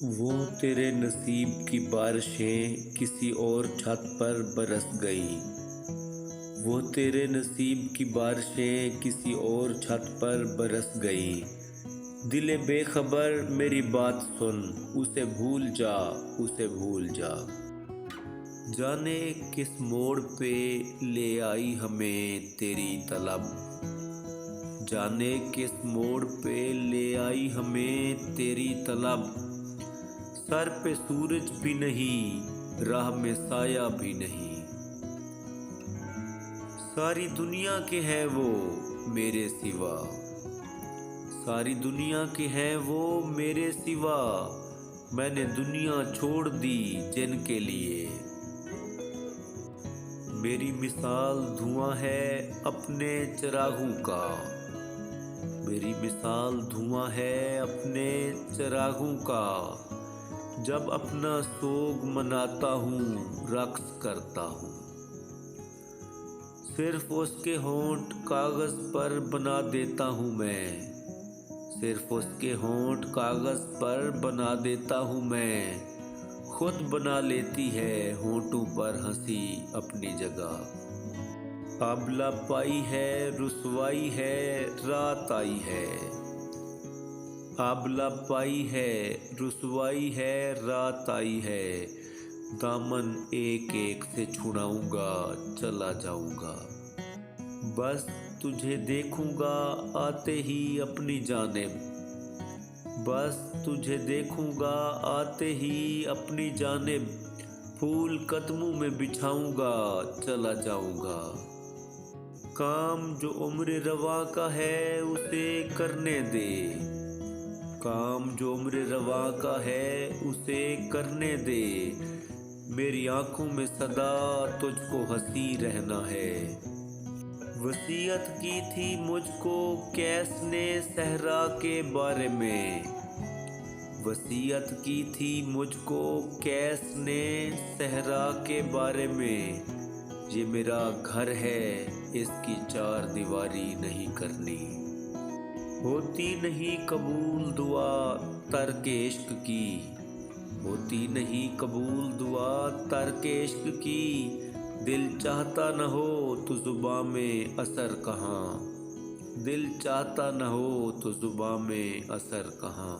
वो तेरे नसीब की बारिशें किसी और छत पर बरस गईं। वो तेरे नसीब की बारिशें किसी और छत पर बरस गईं। दिले बेखबर मेरी बात सुन, उसे भूल जा, उसे भूल जा। जाने किस मोड़ पे ले आई हमें तेरी तलब। जाने किस मोड़ पे ले आई हमें तेरी तलब। सर पे सूरज भी नहीं, राह में साया भी नहीं। सारी दुनिया के है वो मेरे सिवा। सारी दुनिया के है वो मेरे सिवा। मैंने दुनिया छोड़ दी जिनके लिए। मेरी मिसाल धुआं है अपने चिरागों का। मेरी मिसाल धुआं है अपने चिरागों का। जब अपना सोग मनाता हूँ, रक्स करता हूँ। सिर्फ उसके होंठ कागज पर बना देता हूँ मैं। सिर्फ उसके होंठ कागज पर बना देता हूँ मैं। खुद बना लेती है होंठों पर हंसी अपनी जगह। आबला पाई है, रुसवाई है, रात आई है। आबला पाई है, रुसवाई है, रात आई है। दामन एक एक से छुड़ाऊंगा, चला जाऊंगा। बस तुझे देखूंगा आते ही अपनी जानिब। बस तुझे देखूंगा आते ही अपनी जानिब। फूल कदमों में बिछाऊंगा, चला जाऊंगा। काम जो उम्र रवा का है उसे करने दे। काम जो उम्र रवा का है उसे करने दे। मेरी आंखों में सदा तुझको हंसी रहना है। वसीयत की थी मुझको कैस ने सहरा के बारे में। वसीयत की थी मुझको कैस ने सहरा के बारे में। ये मेरा घर है, इसकी चार दीवारी नहीं करनी। होती नहीं कबूल दुआ तर्क इश्क की। होती नहीं कबूल दुआ तर्क इश्क की। दिल चाहता न हो तो जुबां में असर कहाँ। दिल चाहता न हो तो जुबां में असर कहाँ।